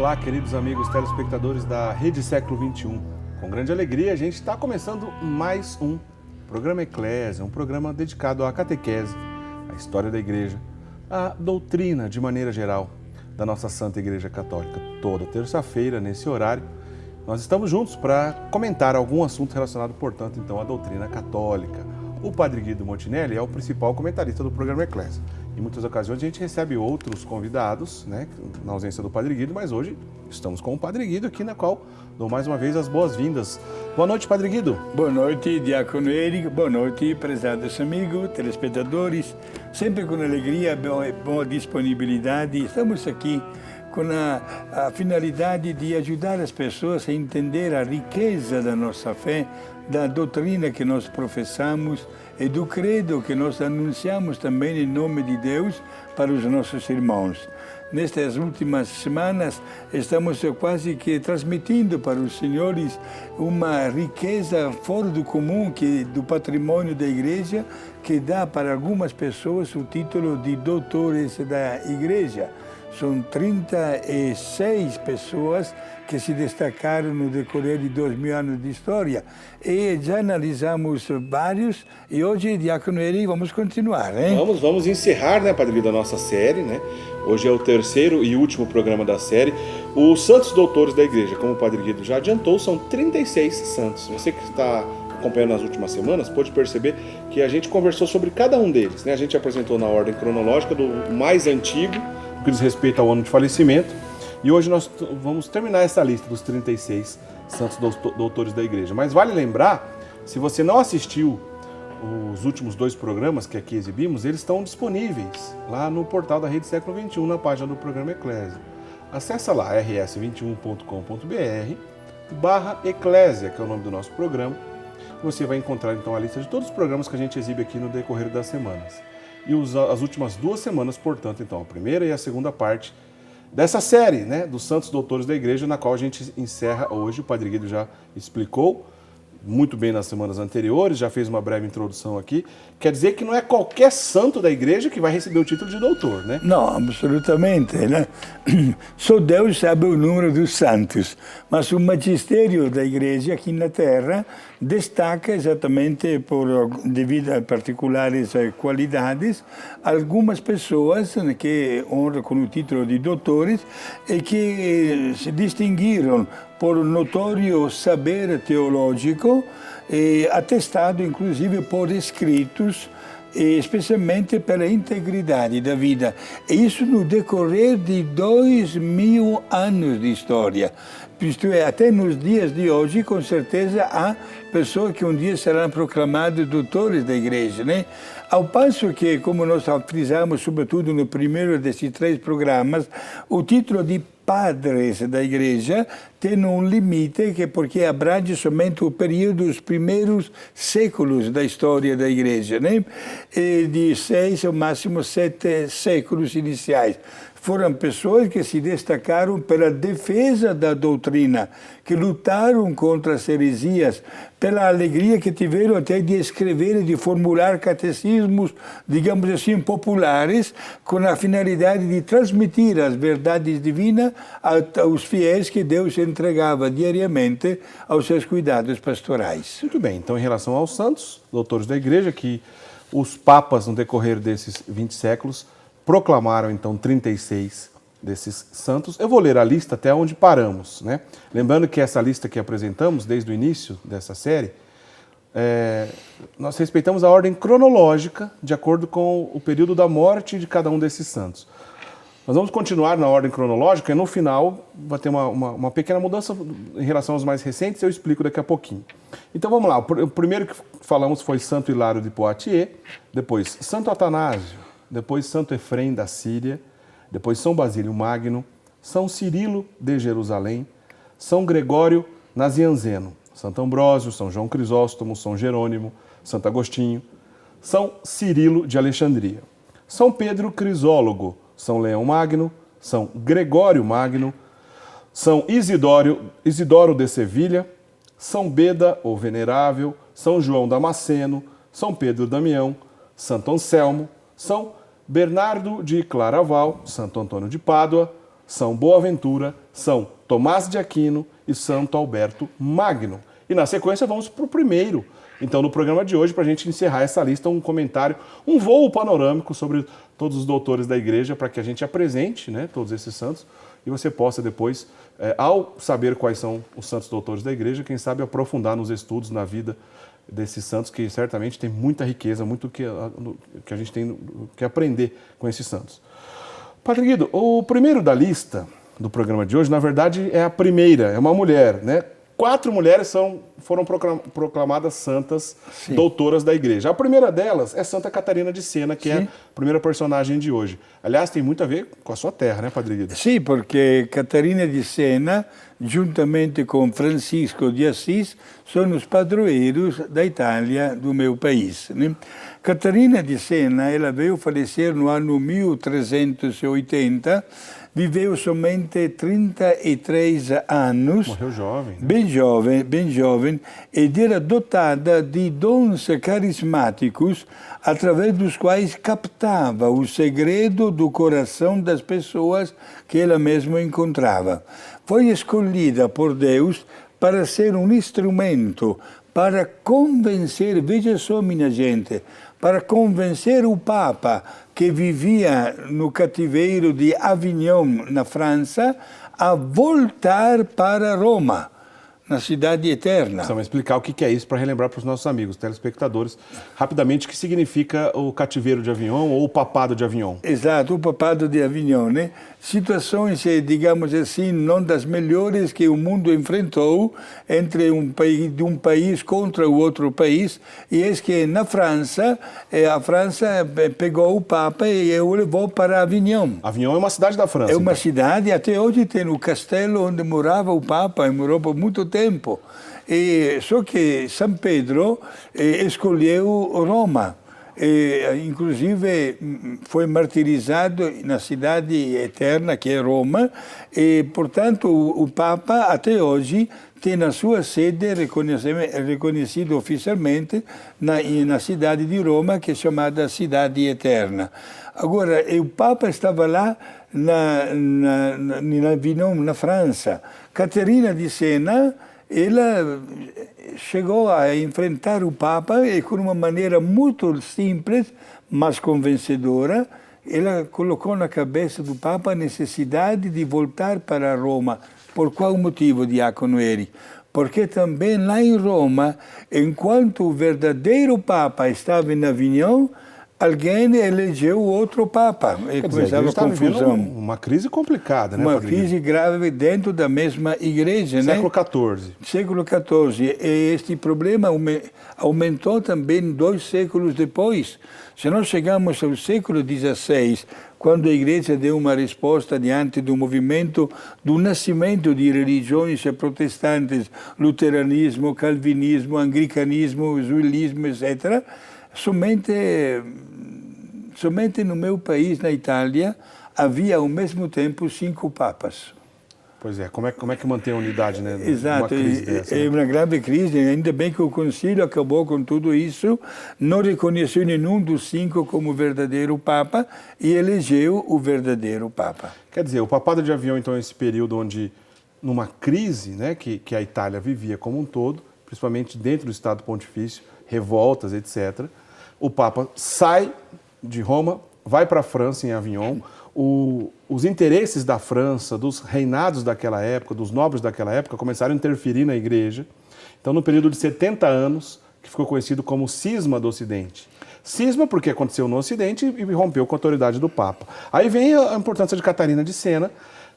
Olá, queridos amigos telespectadores da Rede Século XXI. Com grande alegria, a gente está começando mais um programa Eclésia, um programa dedicado à catequese, à história da Igreja, à doutrina de maneira geral da nossa Santa Igreja Católica. Toda terça-feira, nesse horário, nós estamos juntos para comentar algum assunto relacionado, portanto, então, à doutrina católica. O Padre Guido Montinelli é o principal comentarista do programa Eclésia. Em muitas ocasiões a gente recebe outros convidados, né, na ausência do Padre Guido, mas hoje estamos com o Padre Guido aqui, na qual dou mais uma vez as boas-vindas. Boa noite, Padre Guido. Boa noite, Diácono Érico. Boa noite, prezados amigos, telespectadores. Sempre com alegria e boa disponibilidade. Estamos aqui com a finalidade de ajudar as pessoas a entender a riqueza da nossa fé, da doutrina que nós professamos e do credo que nós anunciamos também em nome de Deus para os nossos irmãos. Nestas últimas semanas, estamos quase que transmitindo para os senhores uma riqueza fora do comum, do patrimônio da Igreja, que dá para algumas pessoas o título de doutores da Igreja. São 36 pessoas que se destacaram no decorrer de 2000 anos de história. E já analisamos vários e hoje, Diácono Eri, vamos continuar, hein? Vamos encerrar, né, Padre Guido, a nossa série, né? Hoje é o terceiro e último programa da série. Os Santos Doutores da Igreja, como o Padre Guido já adiantou, são 36 santos. Você que está acompanhando nas últimas semanas, pode perceber que a gente conversou sobre cada um deles, né? A gente apresentou na ordem cronológica do mais antigo, que diz respeito ao ano de falecimento, e hoje nós vamos terminar essa lista dos 36 santos doutores da Igreja. Mas vale lembrar, se você não assistiu os últimos dois programas que aqui exibimos, eles estão disponíveis lá no portal da Rede Século XXI, na página do programa Eclésia. Acesse lá, rs21.com.br/Eclésia, que é o nome do nosso programa. Você vai encontrar então a lista de todos os programas que a gente exibe aqui no decorrer das semanas. E as últimas 2 semanas, portanto, então, a primeira e a segunda parte dessa série, né, dos Santos Doutores da Igreja, na qual a gente encerra hoje. O Padre Guido já explicou muito bem nas semanas anteriores, já fez uma breve introdução aqui. Quer dizer que não é qualquer santo da Igreja que vai receber o título de doutor, né? Não, absolutamente, né? Só Deus sabe o número dos santos, mas o magistério da Igreja aqui na Terra destaca exatamente devido a particulares qualidades algumas pessoas que honram com o título de doutores e que se distinguiram por notório saber teológico, atestado inclusive por escritos, especialmente pela integridade da vida. E isso no decorrer de 2000 anos de história. Isto é, até nos dias de hoje, com certeza, há pessoas que um dia serão proclamadas doutores da Igreja, né? Ao passo que, como nós frisamos, sobretudo no primeiro desses 3 programas, o título de padres da Igreja tem um limite, porque abrange somente o período dos primeiros séculos da história da Igreja, né? E de 6 ao máximo 7 séculos iniciais. Foram pessoas que se destacaram pela defesa da doutrina, que lutaram contra as heresias, pela alegria que tiveram até de escrever e de formular catecismos, digamos assim, populares, com a finalidade de transmitir as verdades divinas aos fiéis que Deus entregava diariamente aos seus cuidados pastorais. Muito bem, então em relação aos santos, doutores da Igreja, que os papas no decorrer desses 20 séculos proclamaram então 36 desses santos. Eu vou ler a lista até onde paramos, né? Lembrando que essa lista que apresentamos desde o início dessa série, nós respeitamos a ordem cronológica de acordo com o período da morte de cada um desses santos. Nós vamos continuar na ordem cronológica e no final vai ter uma pequena mudança em relação aos mais recentes, eu explico daqui a pouquinho. Então vamos lá, o primeiro que falamos foi Santo Hilário de Poitiers, depois Santo Atanásio, depois Santo Efrem da Síria, depois São Basílio Magno, São Cirilo de Jerusalém, São Gregório Nazianzeno, Santo Ambrósio, São João Crisóstomo, São Jerônimo, Santo Agostinho, São Cirilo de Alexandria, São Pedro Crisólogo, São Leão Magno, São Gregório Magno, São Isidoro de Sevilha, São Beda, o Venerável, São João Damasceno, São Pedro Damião, Santo Anselmo, São Bernardo de Claraval, Santo Antônio de Pádua, São Boaventura, São Tomás de Aquino e Santo Alberto Magno. E na sequência vamos para o primeiro. Então, no programa de hoje, para a gente encerrar essa lista, um comentário, um voo panorâmico sobre todos os doutores da igreja, para que a gente apresente, né, todos esses santos e você possa depois, ao saber quais são os santos doutores da igreja, quem sabe aprofundar nos estudos, na vida desses santos, que certamente tem muita riqueza, muito que a gente tem que aprender com esses santos. Padre Guido, o primeiro da lista do programa de hoje, na verdade, é a primeira, é uma mulher, né? 4 mulheres foram proclamadas santas, sim, doutoras da igreja. A primeira delas é Santa Catarina de Sena, que sim, é a primeira personagem de hoje. Aliás, tem muito a ver com a sua terra, né, Padre Guido? Sim, porque Catarina de Sena, juntamente com Francisco de Assis, são os padroeiros da Itália, do meu país, né? Catarina de Sena, ela veio falecer no ano 1380, viveu somente 33 anos. Morreu jovem. Né? Bem jovem, ed era dotada de dons carismáticos através dos quais captava o segredo do coração das pessoas que ela mesma encontrava. Foi escolhida por Deus para ser um instrumento para convencer, veja só, minha gente, para convencer o Papa, que vivia no cativeiro de Avignon, na França, a voltar para Roma, na cidade eterna. Precisamos explicar o que é isso para relembrar para os nossos amigos, telespectadores, rapidamente, o que significa o cativeiro de Avignon ou o papado de Avignon. Exato, o papado de Avignon, né? Situações, digamos assim, não das melhores que o mundo enfrentou entre um país contra o outro país, e é que na França, a França pegou o Papa e o levou para Avignon. Avignon é uma cidade da França. É uma cidade, até hoje tem o castelo onde morava o Papa, e morou por muito tempo. Só que São Pedro escolheu Roma. Inclusive foi martirizado na cidade eterna, que é Roma, e, portanto, o Papa, até hoje, tem a sua sede reconhecida oficialmente na cidade de Roma, que é chamada Cidade Eterna. Agora, o Papa estava lá na Avignon, na França. Catarina de Sena, ela chegou a enfrentar o Papa e, com uma maneira muito simples, mas convencedora, ela colocou na cabeça do Papa a necessidade de voltar para Roma. Por qual motivo, diácono Eri? Porque também lá em Roma, enquanto o verdadeiro Papa estava em Avignon, alguém elegeu outro Papa e começava a confusão. Uma crise complicada, né? Uma crise grave dentro da mesma igreja, né? Século XIV. Século XIV. E este problema aumentou também 2 séculos depois. Se nós chegamos ao século XVI, quando a igreja deu uma resposta diante do movimento do nascimento de religiões protestantes, luteranismo, calvinismo, anglicanismo, zuilismo, etc., somente no meu país, na Itália, havia ao mesmo tempo 5 papas. Pois é, como é que mantém a unidade, né? Exato, dessa, né? É uma grave crise, ainda bem que o concílio acabou com tudo isso, não reconheceu nenhum dos 5 como verdadeiro papa e elegeu o verdadeiro papa. Quer dizer, o papado de Avignon, então, é esse período onde, numa crise, né, que a Itália vivia como um todo, principalmente dentro do Estado Pontifício, revoltas, etc., o Papa sai de Roma, vai para a França, em Avignon. Os interesses da França, dos reinados daquela época, dos nobres daquela época, começaram a interferir na igreja. Então, no período de 70 anos, que ficou conhecido como Cisma do Ocidente. Cisma porque aconteceu no Ocidente e rompeu com a autoridade do Papa. Aí vem a importância de Catarina de Sena,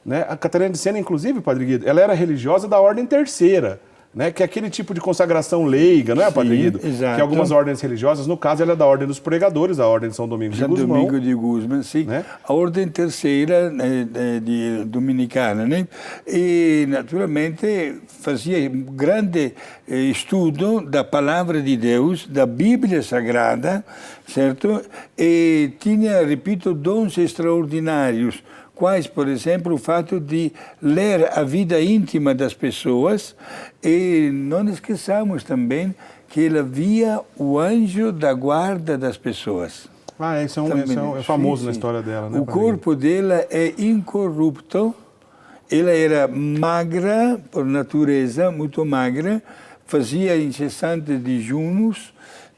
né? A Catarina de Sena, inclusive, Padre Guido, ela era religiosa da Ordem Terceira, né, que é aquele tipo de consagração leiga, não é, Padre Guido? Exato. Que algumas ordens religiosas, no caso, ela é da Ordem dos Pregadores, a Ordem de São Domingos de Gusmão. São Domingo de Gusmão, sim. Né? A Ordem Terceira de Dominicana, né? E, naturalmente, fazia um grande estudo da Palavra de Deus, da Bíblia Sagrada, certo? E tinha, repito, dons extraordinários, quais, por exemplo, o fato de ler a vida íntima das pessoas, e não esqueçamos também que ela via o anjo da guarda das pessoas. Isso é famoso na história dela, né? O corpo dela é incorrupto, Ela era magra, por natureza, muito magra, fazia incessantes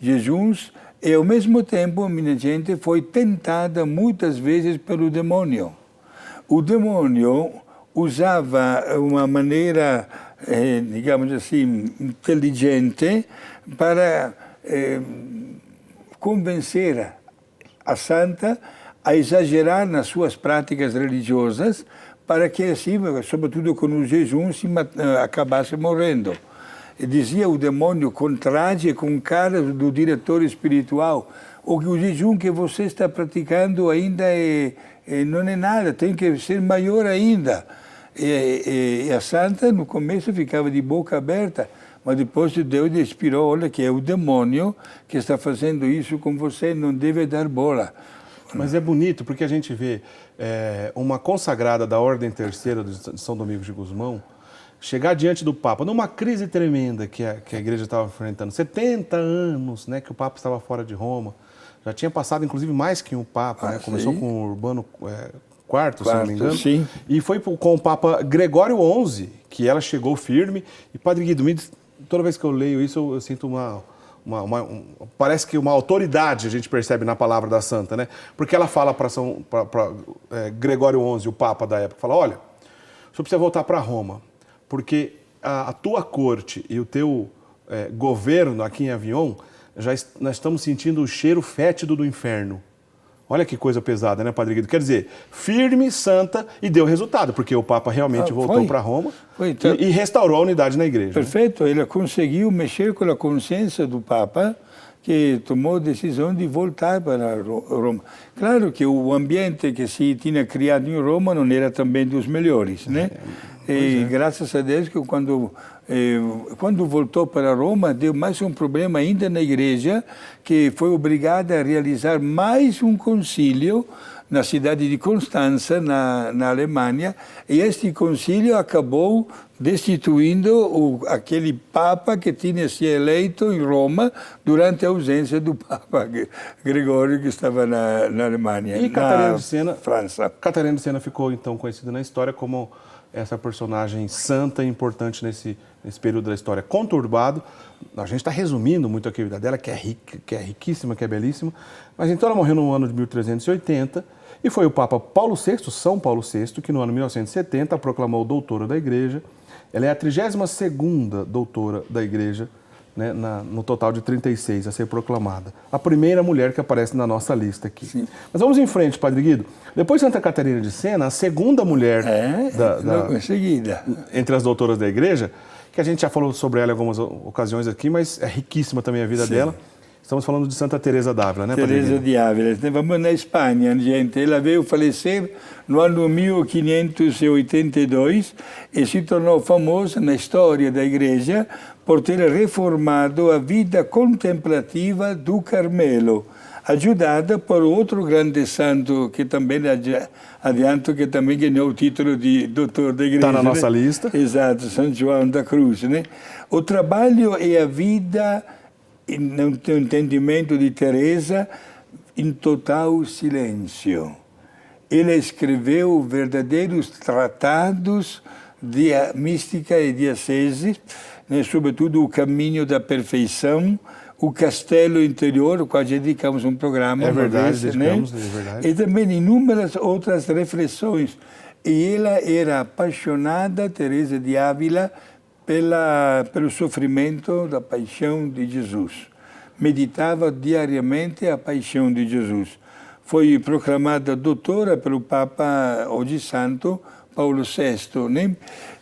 jejuns, e ao mesmo tempo, minha gente, foi tentada muitas vezes pelo demônio. O demônio usava uma maneira, digamos assim, inteligente para convencer a santa a exagerar nas suas práticas religiosas para que assim, sobretudo com o jejum, acabasse morrendo. E dizia o demônio, contraste com cara do diretor espiritual, o jejum que você está praticando ainda não é nada, tem que ser maior ainda. E a santa, no começo, ficava de boca aberta, mas depois Deus lhe inspirou, olha que é o demônio que está fazendo isso com você, não deve dar bola. Mas é bonito, porque a gente vê uma consagrada da Ordem Terceira de São Domingos de Gusmão chegar diante do Papa, numa crise tremenda que a igreja estava enfrentando, 70 anos, né, que o Papa estava fora de Roma, já tinha passado inclusive mais que um Papa, né? Começou com o Urbano IV, se não me engano, sim. E foi com o Papa Gregório XI que ela chegou firme. E Padre Guido, toda vez que eu leio isso eu sinto parece que uma autoridade a gente percebe na palavra da santa, né? Porque ela fala para Gregório XI, o Papa da época, fala, olha, o senhor precisa voltar para Roma, porque a tua corte e o teu governo aqui em Avignon, nós estamos sentindo o cheiro fétido do inferno. Olha que coisa pesada, né, Padre Guido? Quer dizer, firme, santa, e deu resultado, porque o Papa realmente voltou para Roma então, e restaurou a unidade na igreja. Perfeito, ele conseguiu mexer com a consciência do Papa, que tomou a decisão de voltar para Roma. Claro que o ambiente que se tinha criado em Roma não era também dos melhores, né? E graças a Deus que quando voltou para Roma, deu mais um problema ainda na igreja, que foi obrigada a realizar mais um concílio na cidade de Constança, na Alemanha, e este concílio acabou destituindo aquele Papa que tinha se eleito em Roma durante a ausência do Papa Gregório, que estava na Alemanha, e Catarina de Sena, França. Catarina de Sena ficou então conhecida na história como essa personagem santa e importante nesse período da história conturbado. A gente está resumindo muito aqui a vida dela, que é riquíssima, que é belíssima, mas então ela morreu no ano de 1380, e foi o Papa Paulo VI, São Paulo VI, que no ano de 1970 a proclamou doutora da Igreja. Ela é a 32ª doutora da Igreja, né, no total de 36 a ser proclamada. A primeira mulher que aparece na nossa lista aqui. Sim. Mas vamos em frente, Padre Guido. Depois de Santa Catarina de Sena, a segunda mulher em seguida, entre as doutoras da Igreja, que a gente já falou sobre ela em algumas ocasiões aqui, mas é riquíssima também a vida dela. Estamos falando de Santa Teresa d'Ávila, né, Padre Guido? Teresa de Ávila. Vamos na Espanha, gente. Ela veio falecer no ano 1582 e se tornou famosa na história da Igreja por ter reformado a vida contemplativa do Carmelo, ajudada por outro grande santo que também adianto que também ganhou o título de doutor da Igreja. Está na nossa lista. Exato, São João da Cruz, né? O trabalho e a vida, no entendimento de Teresa, em total silêncio. Ele escreveu verdadeiros tratados de mística e de ascese, né, sobretudo o caminho da perfeição, o castelo interior, o qual já dedicamos um programa. É verdade, dedicamos, né? É verdade. E também inúmeras outras reflexões. E ela era apaixonada, Teresa de Ávila, pelo sofrimento da paixão de Jesus. Meditava diariamente a paixão de Jesus. Foi proclamada doutora pelo Papa, hoje santo, Paulo VI, né?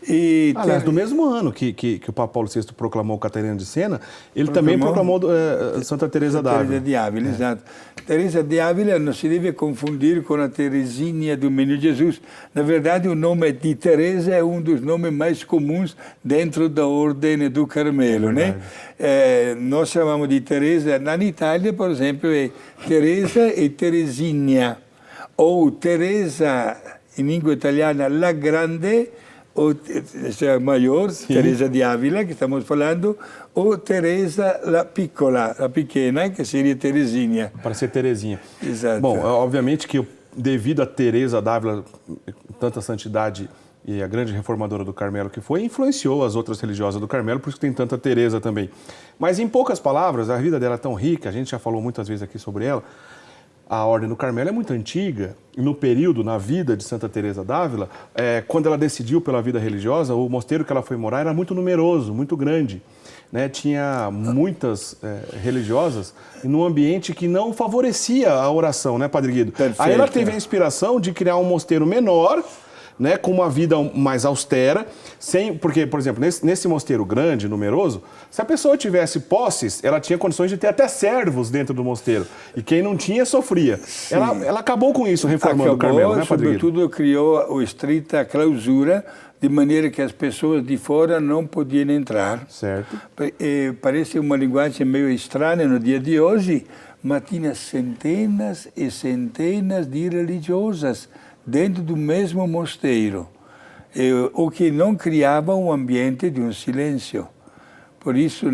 E aliás, do mesmo ano que o Papa Paulo VI proclamou Catarina de Sena, ele também proclamou Santa Teresa d'Ávila. Teresa de Ávila, exato. Teresa de Ávila não se deve confundir com a Teresinha do Menino Jesus. Na verdade, o nome de Teresa é um dos nomes mais comuns dentro da Ordem do Carmelo, né? Nós chamamos de Teresa. Na Itália, por exemplo, é Teresa e Teresinha. Ou Teresa, em língua italiana, La Grande, ou a maior, Teresa de Ávila, que estamos falando, ou Teresa la Piccola, a pequena, que seria Teresinha. Para ser Teresinha. Exato. Bom, obviamente que devido a Teresa d'Ávila, tanta santidade e a grande reformadora do Carmelo que foi, influenciou as outras religiosas do Carmelo, por isso que tem tanta Teresa também. Mas em poucas palavras, a vida dela é tão rica, a gente já falou muitas vezes aqui sobre ela, a Ordem do Carmelo é muito antiga, e no período, na vida de Santa Teresa d'Ávila, quando ela decidiu pela vida religiosa, o mosteiro que ela foi morar era muito numeroso, muito grande. Né? Tinha muitas religiosas num ambiente que não favorecia a oração, né, Padre Guido? Perfeito. Aí ela teve a inspiração de criar um mosteiro menor, né, com uma vida mais austera, porque, por exemplo, nesse mosteiro grande, numeroso, se a pessoa tivesse posses, ela tinha condições de ter até servos dentro do mosteiro. E quem não tinha, sofria. Ela acabou com isso, reformando o Carmelo, né, Padre Guido? Sobretudo, criou a estrita clausura, de maneira que as pessoas de fora não podiam entrar. Certo. Parece uma linguagem meio estranha no dia de hoje, mas tinha centenas e centenas de religiosas dentro do mesmo mosteiro, o que não criava um ambiente de um silêncio. Por isso,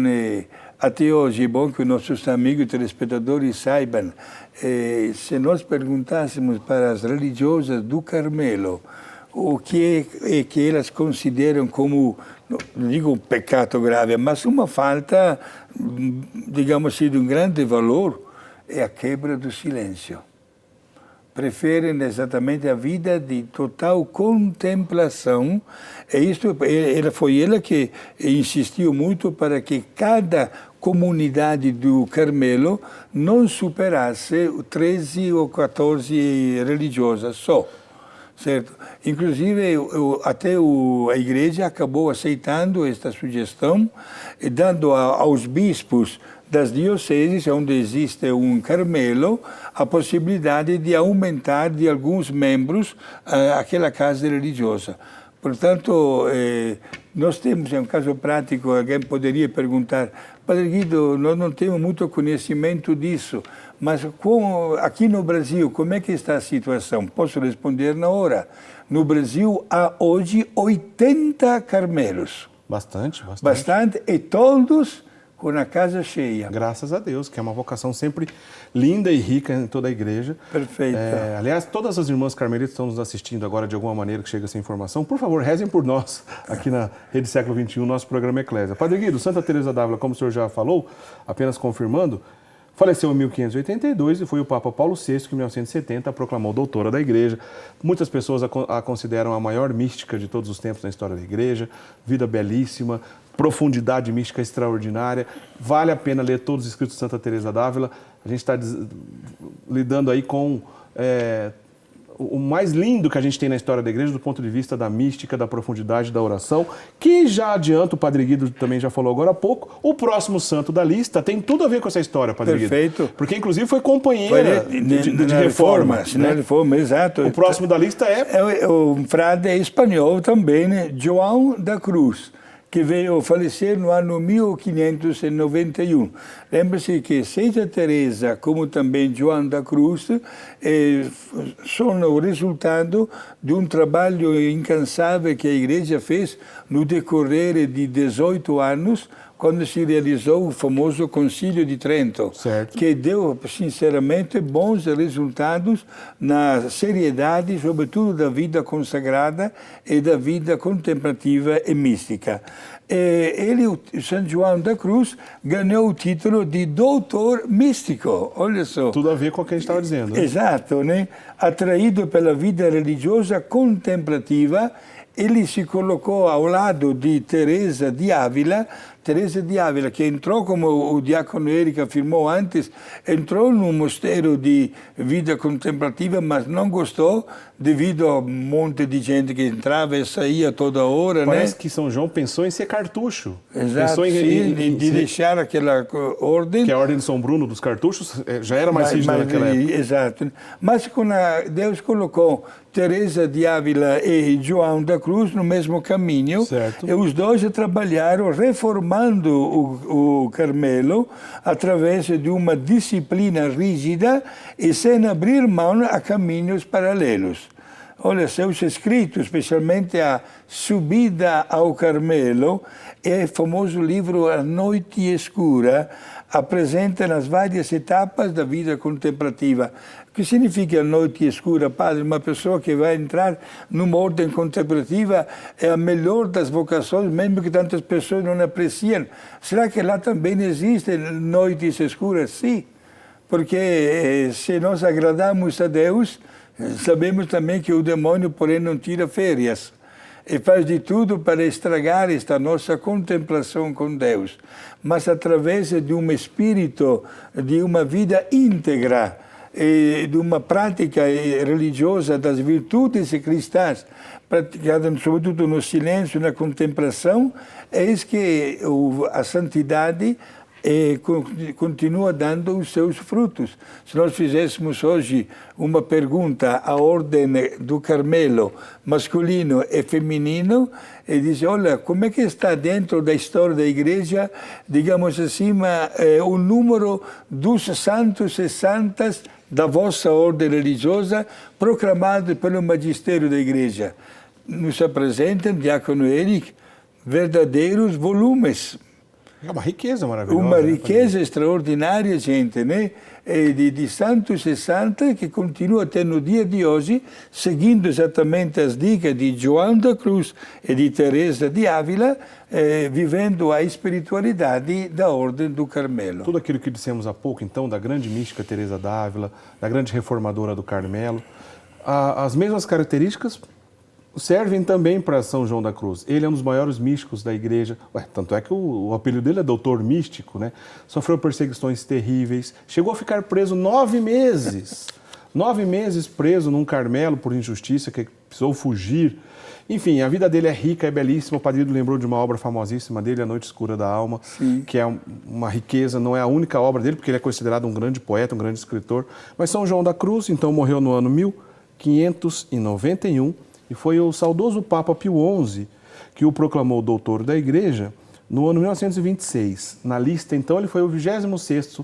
até hoje, é bom que os nossos amigos telespectadores saibam, se nós perguntássemos para as religiosas do Carmelo o que é que elas consideram como, não digo um pecado grave, mas uma falta, digamos assim, de um grande valor, é a quebra do silêncio. Preferem exatamente a vida de total contemplação. Foi ela que insistiu muito para que cada comunidade do Carmelo não superasse 13 ou 14 religiosas só. Certo? Inclusive, até a igreja acabou aceitando esta sugestão e dando aos bispos das dioceses, onde existe um Carmelo, a possibilidade de aumentar de alguns membros aquela casa religiosa. Portanto, nós temos, é um caso prático, alguém poderia perguntar, Padre Guido, nós não temos muito conhecimento disso, mas aqui no Brasil, como é que está a situação? Posso responder na hora. No Brasil, há hoje 80 Carmelos. Bastante. Bastante, e todos com a casa cheia. Graças a Deus, que é uma vocação sempre linda e rica em toda a igreja. Perfeito. Aliás, todas as irmãs carmelitas estão nos assistindo agora de alguma maneira que chega essa informação. Por favor, rezem por nós aqui na Rede Século XXI, nosso programa Eclésia. Padre Guido, Santa Teresa d'Ávila, como o senhor já falou, apenas confirmando, faleceu em 1582 e foi o Papa Paulo VI que em 1970 a proclamou doutora da Igreja. Muitas pessoas a consideram a maior mística de todos os tempos na história da Igreja. Vida belíssima, profundidade mística extraordinária. Vale a pena ler todos os escritos de Santa Teresa d'Ávila. A gente está lidando aí com o mais lindo que a gente tem na história da Igreja do ponto de vista da mística, da profundidade da oração, que já adianta, o Padre Guido também já falou agora há pouco, o próximo santo da lista tem tudo a ver com essa história, Padre Guido. Perfeito. Porque inclusive foi companheira de reforma. Na reforma, exato. O próximo da lista é um frade espanhol também, né? João da Cruz, que veio falecer no ano 1591. Lembra-se que seja Teresa, como também João da Cruz, são o resultado de um trabalho incansável que a Igreja fez no decorrer de 18 anos, quando se realizou o famoso Concílio de Trento, certo, que deu, sinceramente, bons resultados na seriedade, sobretudo da vida consagrada e da vida contemplativa e mística. São João da Cruz, ganhou o título de doutor místico, olha só. Tudo a ver com o que a gente estava dizendo. Né? Exato, né? Atraído pela vida religiosa contemplativa, ele se colocou ao lado de Teresa de Ávila, que entrou, como o diácono Érico afirmou antes, entrou num mosteiro de vida contemplativa, mas não gostou, devido a um monte de gente que entrava e saía toda hora. Parece que São João pensou em ser cartucho. Exato, pensou de deixar aquela ordem. Que é a ordem de São Bruno dos cartuchos já era mais rígida naquela época. Exato. Mas Deus colocou Teresa de Ávila e João da Cruz no mesmo caminho. Certo. E os dois trabalharam reformando o Carmelo através de uma disciplina rígida e sem abrir mão a caminhos paralelos. olha, seus escritos, especialmente a Subida ao Carmelo e o famoso livro A Noite Escura, apresenta as várias etapas da vida contemplativa. O que significa a noite escura, padre? Uma pessoa que vai entrar numa ordem contemplativa é a melhor das vocações, mesmo que tantas pessoas não apreciam. Será que lá também existem noites escuras? Sim, porque se nós agradamos a Deus, sabemos também que o demônio, porém, não tira férias e faz de tudo para estragar esta nossa contemplação com Deus. Mas através de um espírito, de uma vida íntegra, e de uma prática religiosa das virtudes cristãs, praticada sobretudo no silêncio, na contemplação, eis que a santidade continua dando os seus frutos. Se nós fizéssemos hoje uma pergunta à ordem do Carmelo, masculino e feminino, e diz, olha, como é que está dentro da história da Igreja, digamos assim, o número dos santos e santas da vossa ordem religiosa proclamado pelo magistério da Igreja? Nos apresentam, diácono Eric, verdadeiros volumes. É uma riqueza maravilhosa. Uma riqueza extraordinária, gente, né? De santos e santas que continuam até no dia de hoje, seguindo exatamente as dicas de João da Cruz e de Teresa de Ávila, vivendo a espiritualidade da Ordem do Carmelo. Tudo aquilo que dissemos há pouco, então, da grande mística Teresa d'Ávila, da grande reformadora do Carmelo, as mesmas características servem também para São João da Cruz. Ele é um dos maiores místicos da Igreja. Tanto é que o apelido dele é Doutor Místico, né? Sofreu perseguições terríveis. Chegou a ficar preso 9 meses. 9 meses preso num Carmelo por injustiça, que precisou fugir. Enfim, a vida dele é rica, é belíssima. O Padre lembrou de uma obra famosíssima dele, A Noite Escura da Alma, sim, que é uma riqueza, não é a única obra dele, porque ele é considerado um grande poeta, um grande escritor. Mas São João da Cruz, então, morreu no ano 1591, e foi o saudoso Papa Pio XI que o proclamou doutor da Igreja no ano 1926. Na lista, então, ele foi o 26º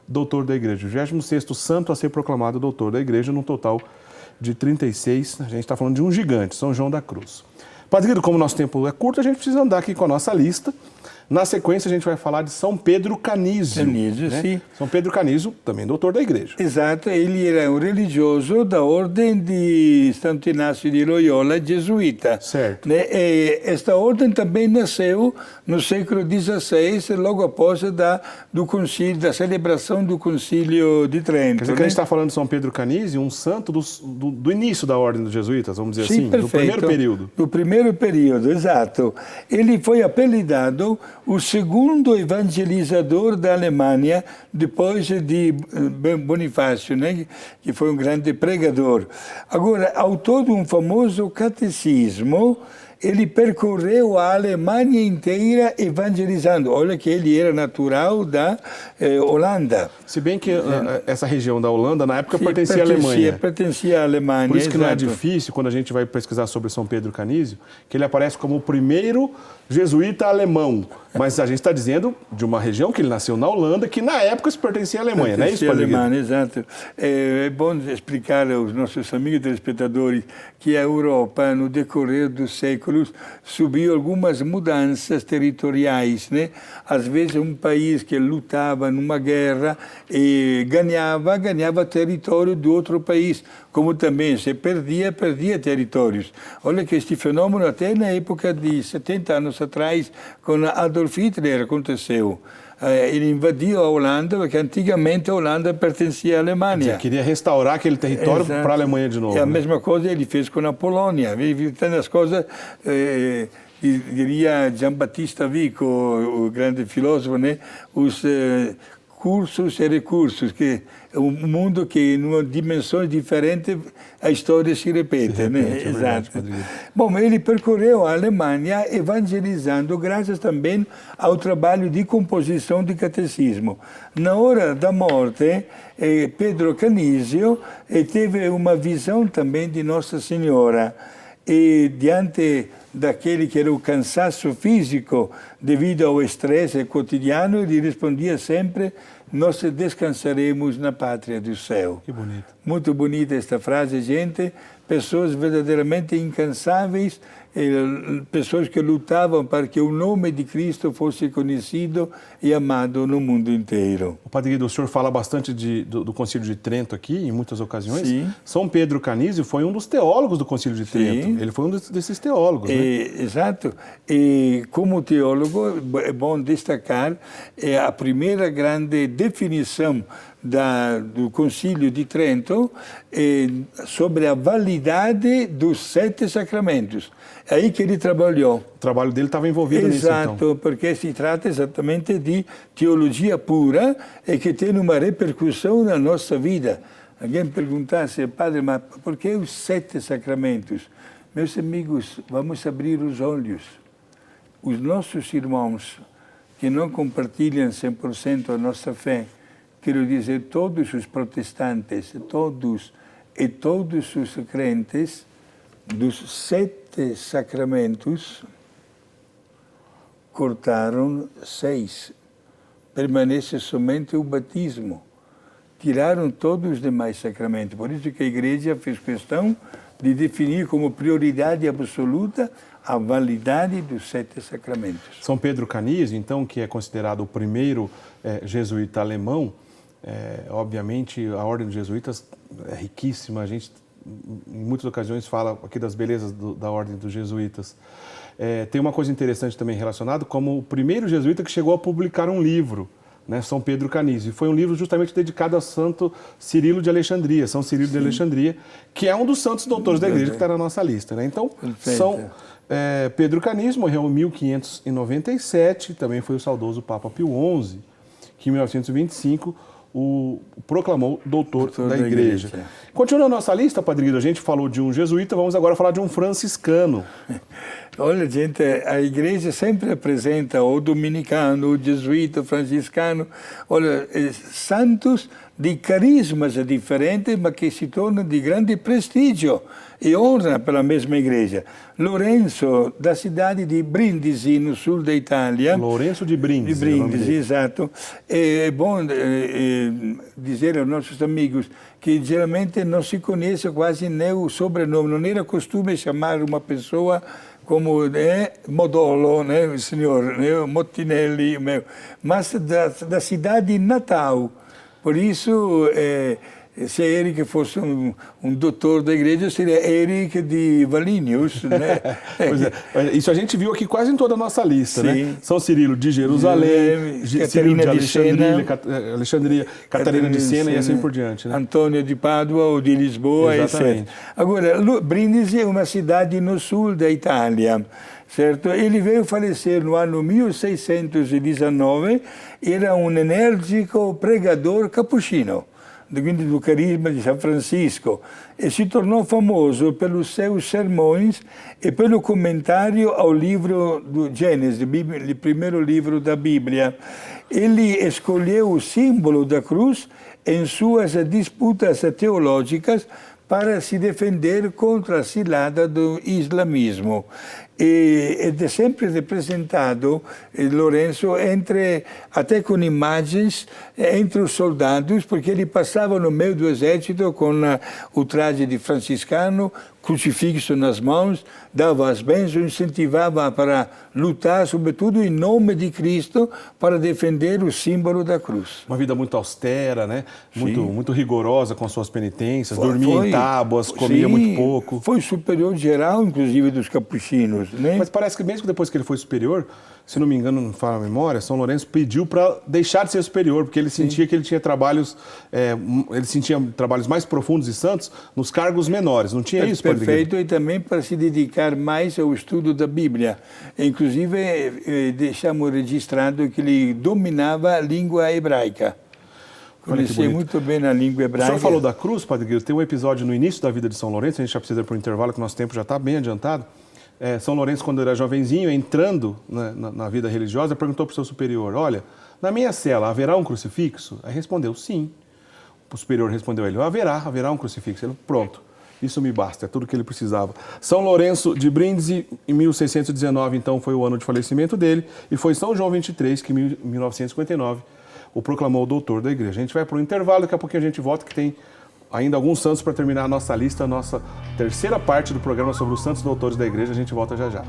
doutor da Igreja, o 26º santo a ser proclamado doutor da Igreja, num total de 36. A gente está falando de um gigante, São João da Cruz. Padre Guido, como o nosso tempo é curto, a gente precisa andar aqui com a nossa lista. Na sequência, a gente vai falar de São Pedro Canísio. Canísio, né? sim. São Pedro Canísio, também doutor da Igreja. Exato, ele era um religioso da ordem de Santo Inácio de Loyola, jesuíta. Certo. Né? E esta ordem também nasceu no século XVI, logo após do concílio, da celebração do Concílio de Trento. Quer dizer que a gente está falando de São Pedro Canísio, um santo do início da ordem dos jesuítas, vamos dizer sim, assim, perfeito. do primeiro período. Do primeiro período, exato. Ele foi apelidado o segundo evangelizador da Alemanha, depois de Bonifácio, né? Que foi um grande pregador. Agora, autor de um famoso catecismo, ele percorreu a Alemanha inteira evangelizando. Olha que ele era natural da Holanda. Se bem que essa região da Holanda, na época, pertencia à Alemanha. Pertencia à Alemanha, por isso que exato. Não é difícil, quando a gente vai pesquisar sobre São Pedro Canísio, que ele aparece como o primeiro jesuíta alemão. Mas a gente está dizendo de uma região que ele nasceu na Holanda, que na época se pertencia à Alemanha, não é isso, Padre Guido? Alemanha, exato. É bom explicar aos nossos amigos telespectadores que a Europa, no decorrer dos séculos, subiu algumas mudanças territoriais, né? Às vezes um país que lutava numa guerra e ganhava território de outro país, como também se perdia territórios. Olha que este fenômeno até na época de 70 anos atrás, com Adolf Hitler aconteceu. Ele invadiu a Holanda, porque antigamente a Holanda pertencia à Alemanha. Ele queria restaurar aquele território para a Alemanha de novo. É a mesma coisa ele fez com a Polônia. Tem as coisas, diria Giambattista Vico, o grande filósofo, né? Os cursos e recursos, que é um mundo que, em dimensões diferentes, a história se repete, né? Exato. Bom, ele percorreu a Alemanha evangelizando, graças também ao trabalho de composição de catecismo. Na hora da morte, Pedro Canísio teve uma visão também de Nossa Senhora. E diante daquele que era o cansaço físico devido ao estresse cotidiano, ele respondia sempre: nós descansaremos na pátria do céu. Que bonito. Muito bonita esta frase, gente, pessoas verdadeiramente incansáveis, pessoas que lutavam para que o nome de Cristo fosse conhecido e amado no mundo inteiro. O Padre Guido, o senhor fala bastante do Concílio de Trento aqui, em muitas ocasiões. Sim. São Pedro Canísio foi um dos teólogos do Concílio de Trento. Sim. Ele foi um desses teólogos. Né? Exato. E como teólogo, é bom destacar a primeira grande definição do Concílio de Trento sobre a validade dos 7 sacramentos. É aí que ele trabalhou. O trabalho dele estava envolvido nisso, então. Exato, porque se trata exatamente de teologia pura e que tem uma repercussão na nossa vida. Alguém perguntasse, padre, mas por que os 7 sacramentos? Meus amigos, vamos abrir os olhos. Os nossos irmãos que não compartilham 100% a nossa fé, quero dizer, todos os protestantes, todos os crentes, dos 7 sacramentos, cortaram 6. Permanece somente o batismo. Tiraram todos os demais sacramentos. Por isso que a Igreja fez questão de definir como prioridade absoluta a validade dos 7 sacramentos. São Pedro Canísio, então, que é considerado o primeiro jesuíta alemão, obviamente a ordem dos jesuítas é riquíssima, a gente em muitas ocasiões fala aqui das belezas da ordem dos jesuítas. Tem uma coisa interessante também relacionada, como o primeiro jesuíta que chegou a publicar um livro, né, São Pedro Canísio. Foi um livro justamente dedicado a Santo Cirilo de Alexandria, São Cirilo de Alexandria, que é um dos santos doutores da Igreja que está na nossa lista. Né? Então, São Pedro Canísio morreu em 1597, também foi o saudoso Papa Pio XI, que em 1925 o proclamou doutor da Igreja. Continuando a nossa lista, Padre Guido, a gente falou de um jesuíta, vamos agora falar de um franciscano. Olha, gente, a Igreja sempre apresenta o dominicano, o jesuíta, o franciscano, olha, santos de carismas diferentes, mas que se tornam de grande prestígio e honra pela mesma Igreja. Lorenzo, da cidade de Brindisi, no sul da Itália. Lourenço de Brindisi. De Brindisi, exato. É bom dizer aos nossos amigos que geralmente não se conhece quase nem o sobrenome. Não era costume chamar uma pessoa como Modolo, né, o senhor, né, Mottinelli, mas da cidade natal. Por isso, se Eric fosse um doutor da Igreja, seria Eric de Valinius, né? Pois é. Isso a gente viu aqui quase em toda a nossa lista, né? São Cirilo de Jerusalém, Cirilo de Alexandria, Catarina de Sena e assim por diante. Né? Antônio de Pádua ou de Lisboa, exatamente. etc. Agora, Brindisi é uma cidade no sul da Itália. Certo? Ele veio falecer no ano 1619, era um enérgico pregador capuchino, do carisma de São Francisco, e se tornou famoso pelos seus sermões e pelo comentário ao livro do Gênesis, o primeiro livro da Bíblia. Ele escolheu o símbolo da cruz em suas disputas teológicas para se defender contra a cilada do islamismo. E é sempre representado Lourenço até com imagens entre os soldados, porque ele passava no meio do exército com o traje de franciscano, crucifixo nas mãos, dava as bênçãos, incentivava para lutar, sobretudo em nome de Cristo, para defender o símbolo da cruz. Uma vida muito austera, né? Muito rigorosa com suas penitências, dormia em tábuas, comia muito pouco. Foi superior geral, inclusive, dos capuchinos. Né? Mas parece que mesmo depois que ele foi superior, se não me engano, não fala a memória, São Lourenço pediu para deixar de ser superior, porque ele sentia que ele tinha trabalhos mais profundos e santos nos cargos menores. Não tinha isso, Padre Guido? Perfeito, e também para se dedicar mais ao estudo da Bíblia. Inclusive, deixamos registrado que ele dominava a língua hebraica. Conhecia muito bem a língua hebraica. O senhor falou da cruz, Padre Guido, tem um episódio no início da vida de São Lourenço, a gente já precisa ir para o intervalo, que o nosso tempo já está bem adiantado. São Lourenço, quando era jovenzinho, entrando na vida religiosa, perguntou para o seu superior, olha, na minha cela haverá um crucifixo? Aí respondeu, sim. O superior respondeu a ele, haverá um crucifixo. Ele, pronto, isso me basta, é tudo o que ele precisava. São Lourenço de Brindisi, em 1619, então, foi o ano de falecimento dele, e foi São João XXIII que, em 1959, o proclamou doutor da Igreja. A gente vai para o intervalo, daqui a pouquinho a gente volta, que tem ainda alguns santos para terminar a nossa lista, a nossa terceira parte do programa sobre os santos doutores da igreja. A gente volta já já.